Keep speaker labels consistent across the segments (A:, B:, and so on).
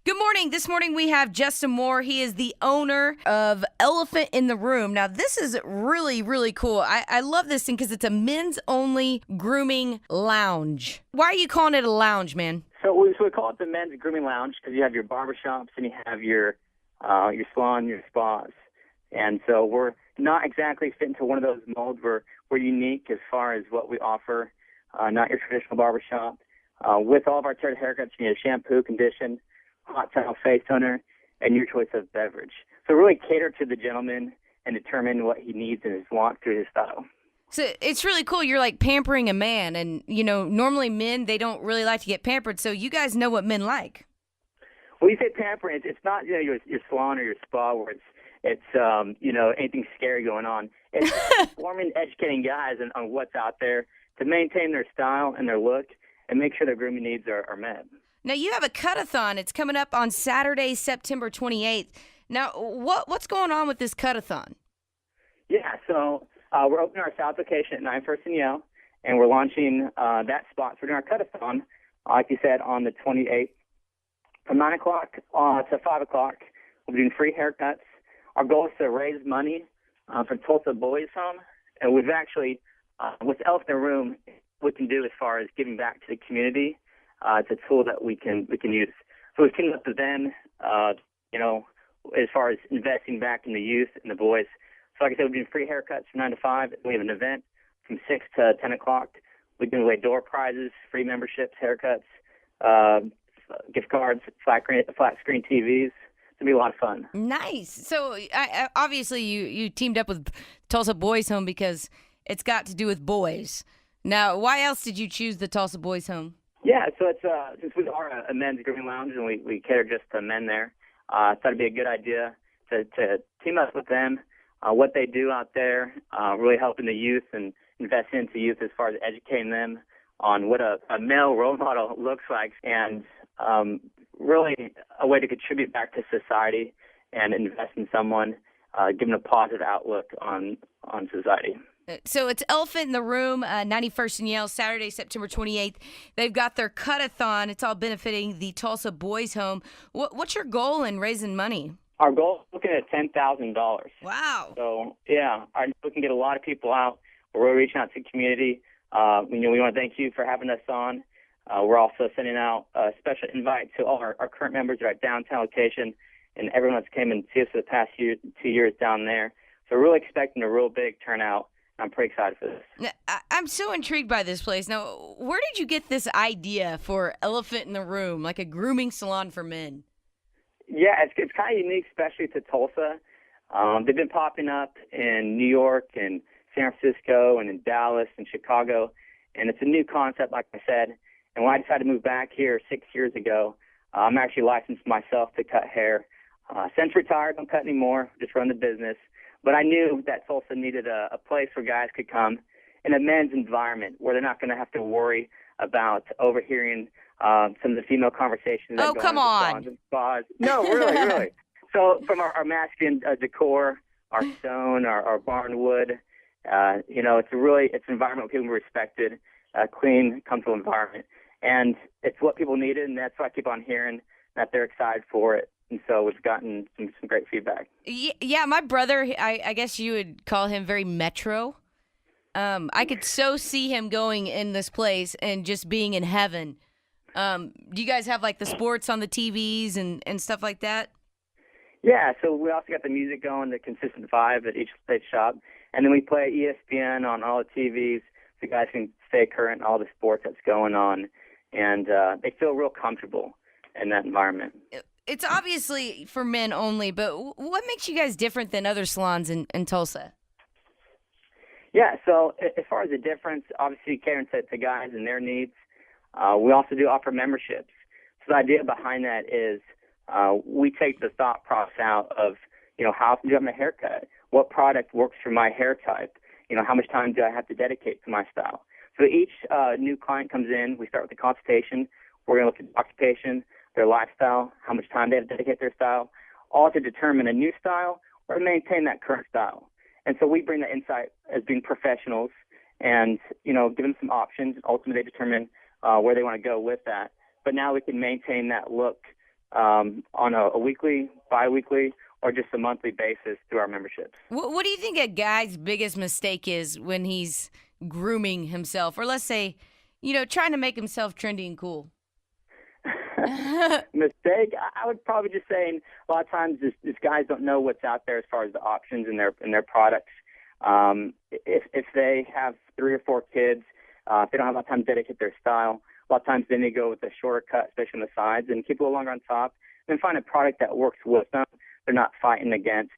A: Good morning. This morning we have Justin Moore. He is the owner of Elephant in the Room. Now, this is really, really cool. I love this thing because it's a men's only grooming lounge. Why are you calling it a lounge, man?
B: So we call it the men's grooming lounge because you have your barbershops and you have your salon, your spas. And so we're not exactly fit into one of those molds. We're unique as far as what we offer, not your traditional barbershop. With all of our tailored haircuts, you need a shampoo, condition, hot towel, face toner, and your choice of beverage. So really cater to the gentleman and determine what he needs and his wants through his style.
A: So it's really cool. You're like pampering a man. And, normally men, they don't really like to get pampered. So you guys know what men like.
B: When you say pampering, it's not your salon or your spa where it's anything scary going on. It's informing, educating guys on what's out there to maintain their style and their look and make sure their grooming needs are met.
A: Now, you have a cut-a-thon. It's coming up on Saturday, September 28th. Now, what's going on with this cut-a-thon?
B: Yeah, so we're opening our South location at 9 First and Yale, and we're launching that spot. So we're doing our cut-a-thon, like you said, on the 28th. From 9 o'clock to 5 o'clock, we'll be doing free haircuts. Our goal is to raise money for Tulsa Boys Home, and we've actually, with Elephant in the Room, we can do as far as giving back to the community. It's a tool that we can use. So we've teamed up with them, as far as investing back in the youth and the boys. So like I said, we're doing free haircuts from 9 to 5. We have an event from 6 to 10 o'clock. We give away door prizes, free memberships, haircuts, gift cards, flat screen TVs. It's going to be a lot of fun.
A: Nice. So obviously you teamed up with Tulsa Boys Home because it's got to do with boys. Now, why else did you choose the Tulsa Boys Home?
B: Yeah, so it's since we are a men's grooming lounge and we cater just to men there, I thought it'd be a good idea to team up with them, what they do out there, really helping the youth and investing into youth as far as educating them on what a male role model looks like, and really a way to contribute back to society and invest in someone, give them a positive outlook on society.
A: So it's Elephant in the Room, 91st and Yale, Saturday, September 28th. They've got their cut-a-thon. It's all benefiting the Tulsa Boys Home. What's your goal in raising money?
B: Our goal is looking at $10,000.
A: Wow.
B: So, yeah, we can get a lot of people out. We're really reaching out to the community. We want to thank you for having us on. We're also sending out a special invite to all our current members at our downtown location and everyone that's came and see us for the past 2 years down there. So we're really expecting a real big turnout. I'm pretty excited for this.
A: Now, I'm so intrigued by this place. Now, where did you get this idea for Elephant in the Room, like a grooming salon for men?
B: Yeah, it's kind of unique, especially to Tulsa. They've been popping up in New York and San Francisco and in Dallas and Chicago, and it's a new concept, like I said. And when I decided to move back here 6 years ago, I'm actually licensed myself to cut hair. Since retired, don't cut anymore, just run the business. But I knew that Tulsa needed a place where guys could come in a men's environment where they're not going to have to worry about overhearing some of the female conversations.
A: Oh, come on.
B: No, really. So from our masculine decor, our stone, our barnwood, it's an environment where people are respected, clean, comfortable environment. And it's what people needed, and that's why I keep on hearing that they're excited for it. And so we've gotten some great feedback.
A: Yeah, my brother, I guess you would call him very metro. I could so see him going in this place and just being in heaven. Do you guys have like the sports on the TVs and stuff like that?
B: Yeah, so we also got the music going, the consistent vibe at each shop. And then we play ESPN on all the TVs so guys can stay current in all the sports that's going on. And they feel real comfortable in that environment.
A: It's obviously for men only, but what makes you guys different than other salons in Tulsa?
B: Yeah, so as far as the difference, obviously catering to guys and their needs, we also do offer memberships. So the idea behind that is we take the thought process out of, how often do I have my haircut? What product works for my hair type? How much time do I have to dedicate to my style? So each new client comes in, we start with a consultation. We're going to look at occupation, their lifestyle, how much time they have to dedicate their style, all to determine a new style or maintain that current style. And so we bring that insight as being professionals and, give them some options. Ultimately, they determine where they want to go with that. But now we can maintain that look on a weekly, bi-weekly, or just a monthly basis through our memberships.
A: What do you think a guy's biggest mistake is when he's grooming himself, or let's say, trying to make himself trendy and cool?
B: Mistake? I would probably just say a lot of times these guys don't know what's out there as far as the options in their products. If they have 3 or 4 kids, if they don't have a lot of time to dedicate their style, a lot of times they need to go with a shorter cut, especially on the sides, and keep it a little longer on top, and find a product that works with them. They're not fighting against.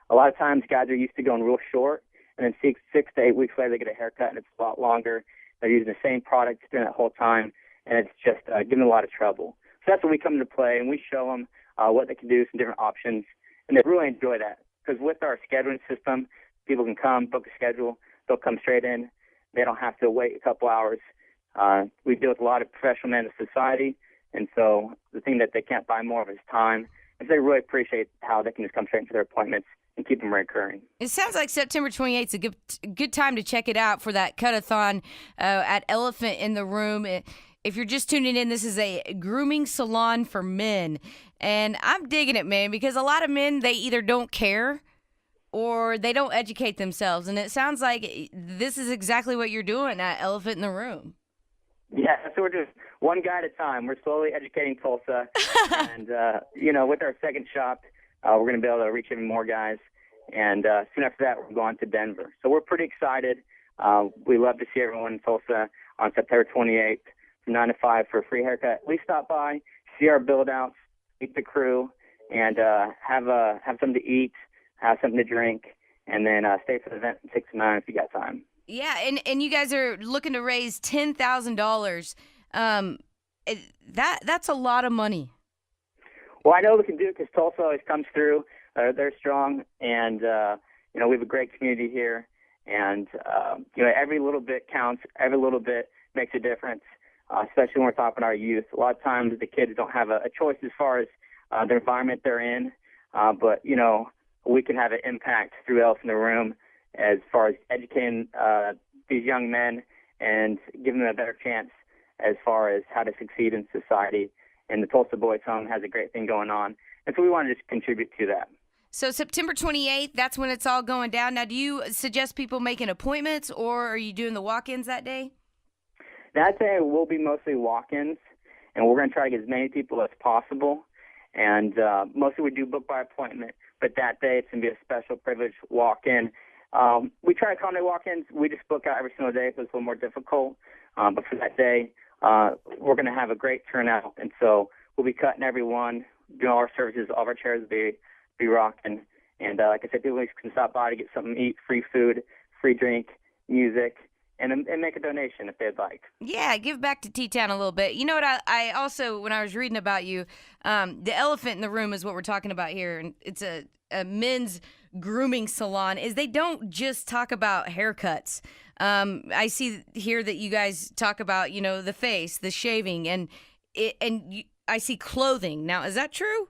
B: A lot of times guys are used to going real short, and then 6 to 8 weeks later they get a haircut and it's a lot longer. They're using the same product during that whole time, and it's just giving them a lot of trouble. So that's when we come into play, and we show them what they can do, some different options, and they really enjoy that. Because with our scheduling system, people can come, book a schedule, they'll come straight in. They don't have to wait a couple hours. We deal with a lot of professional men in society, and so the thing that they can't buy more of is time. And so they really appreciate how they can just come straight into their appointments and keep them recurring.
A: It sounds like September 28th is a good time to check it out for that cut-a-thon at Elephant in the Room. If you're just tuning in, this is a grooming salon for men. And I'm digging it, man, because a lot of men, they either don't care or they don't educate themselves. And it sounds like this is exactly what you're doing at Elephant in the Room.
B: Yeah, so we're just one guy at a time. We're slowly educating Tulsa. And, with our second shop, we're going to be able to reach even more guys. And soon after that, we're going to Denver. So we're pretty excited. We love to see everyone in Tulsa on September 28th from 9 to 5 for a free haircut. Please stop by, see our build-outs, meet the crew, and have something to eat, have something to drink, and then stay for the event from 6 to 9 if you got time.
A: Yeah, and you guys are looking to raise $10,000. That's a lot of money.
B: Well, I know we can do it because Tulsa always comes through. They're strong, and we have a great community here. And every little bit counts. Every little bit makes a difference, especially when we're talking our youth. A lot of times the kids don't have a choice as far as the environment they're in, but we can have an impact through Elephant in the Room as far as educating these young men and giving them a better chance as far as how to succeed in society. And the Tulsa Boys Home has a great thing going on. And so we want to just contribute to that.
A: So September 28th, that's when it's all going down. Now, do you suggest people making appointments, or are you doing the walk-ins that day?
B: That day will be mostly walk-ins, and we're going to try to get as many people as possible. And mostly we do book by appointment, but that day it's going to be a special privilege walk-in. We try to accommodate walk-ins. We just book out every single day, so it's a little more difficult. But for that day, we're going to have a great turnout, and so we'll be cutting everyone, doing all our services, all of our chairs will be rocking. And like I said, people can stop by to get something to eat, free food, free drink, music, and make a donation if they'd like.
A: Yeah, give back to T-Town a little bit. You know what, I also, when I was reading about you, the Elephant in the Room is what we're talking about here, and it's a men's grooming salon, is they don't just talk about haircuts. I see here that you guys talk about, the face, the shaving, and I see clothing. Now, is that true?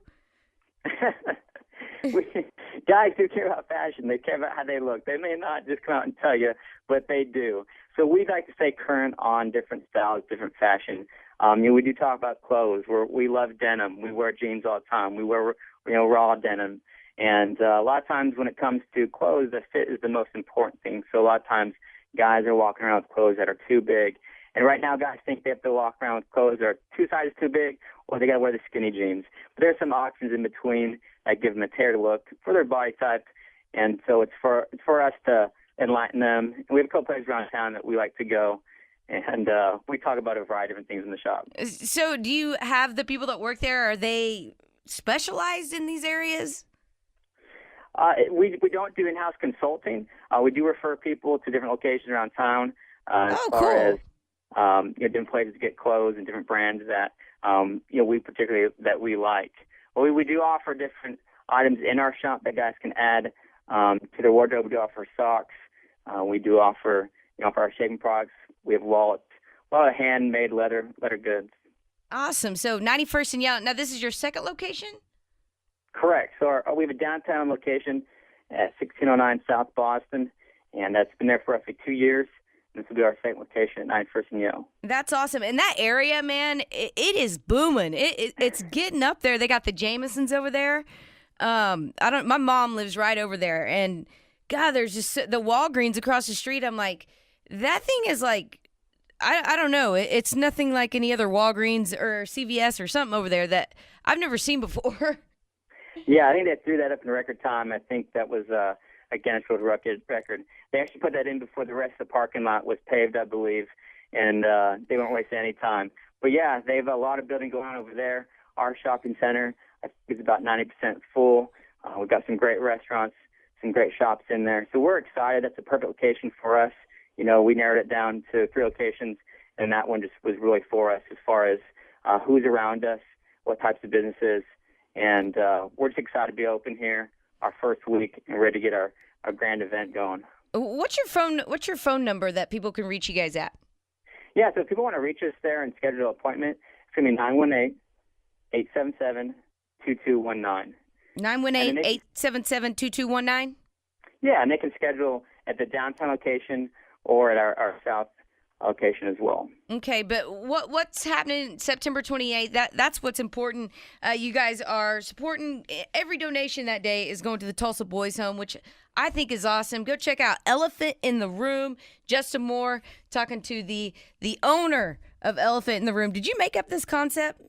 B: Guys do care about fashion. They care about how they look. They may not just come out and tell you, but they do. So we like to stay current on different styles, different fashion. We do talk about clothes. We love denim. We wear jeans all the time. We wear raw denim. And a lot of times when it comes to clothes, the fit is the most important thing. So a lot of times guys are walking around with clothes that are too big. And right now guys think they have to walk around with clothes that are 2 sizes too big, or they got to wear the skinny jeans. But there's some options in between that give them a tailored look for their body type. And so it's for us to enlighten them. And we have a couple places around town that we like to go. And we talk about a variety of different things in the shop.
A: So do you have the people that work there, are they specialized in these areas?
B: We don't do in-house consulting. We do refer people to different locations around town as far as different places to get clothes and different brands that we particularly that we like. Well, we do offer different items in our shop that guys can add to their wardrobe. We do offer socks. We do offer for our shaving products. We have wallets, a lot of handmade leather goods.
A: Awesome. So 91st and Yellow. Now this is your second location?
B: Correct. So we have a downtown location at 1609 South Boston, and that's been there for roughly 2 years. This will be our second location at 91st and Yale.
A: That's awesome. And that area, man, it is booming. It's getting up there. They got the Jamesons over there. My mom lives right over there, and God, there's just the Walgreens across the street. I'm like, that thing is like, I don't know. It's nothing like any other Walgreens or CVS or something over there that I've never seen before.
B: Yeah, I think they threw that up in record time. I think that was a Guinness World Record. They actually put that in before the rest of the parking lot was paved, I believe, and they won't waste any time. But yeah, they have a lot of building going on over there. Our shopping center, I think, is about 90% full. We've got some great restaurants, some great shops in there. So we're excited. That's a perfect location for us. You know, we narrowed it down to 3 locations, and that one just was really for us as far as who's around us, what types of businesses, and we're just excited to be open here our first week and ready to get our grand event going.
A: What's your phone number that people can reach you guys at?
B: Yeah, so if people want to reach us there and schedule an appointment, it's going to be 918-877-2219.
A: 918-877-2219?
B: Yeah, and they can schedule at the downtown location or at our south location as well.
A: Okay, but what's happening September 28th? That's what's important. You guys are supporting. Every donation that day is going to the Tulsa Boys Home, which I think is awesome. Go check out Elephant in the Room. Justin Moore talking to the owner of Elephant in the Room. Did you make up this concept?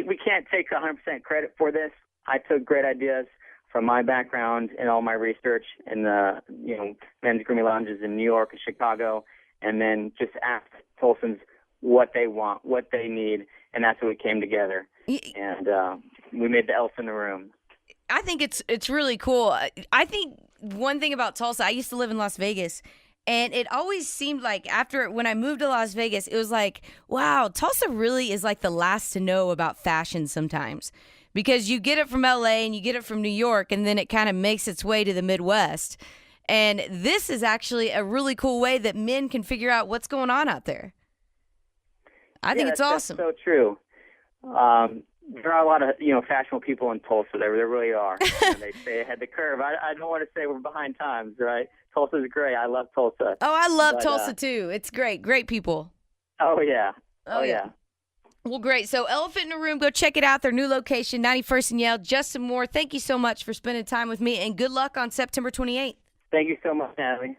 B: We can't take 100% credit for this. I took great ideas from my background and all my research in the men's grooming lounges in New York and Chicago, and then just asked Tulsans what they want, what they need, and that's what we came together. And we made the Elephant in the Room.
A: I think it's really cool. I think one thing about Tulsa, I used to live in Las Vegas, and it always seemed like when I moved to Las Vegas, it was like, wow, Tulsa really is like the last to know about fashion sometimes. Because you get it from LA and you get it from New York, and then it kind of makes its way to the Midwest. And this is actually a really cool way that men can figure out what's going on out there. I think it's awesome.
B: That's so true. There are a lot of fashionable people in Tulsa. There really are. They stay ahead of the curve. I don't want to say we're behind times, right? Tulsa's great. I love Tulsa.
A: Oh, I love Tulsa too. It's great. Great people.
B: Oh yeah. Oh yeah.
A: Well, great. So Elephant in the Room, go check it out. Their new location, 91st and Yale. Justin Moore, thank you so much for spending time with me, and good luck on September 28th.
B: Thank you so much, Natalie.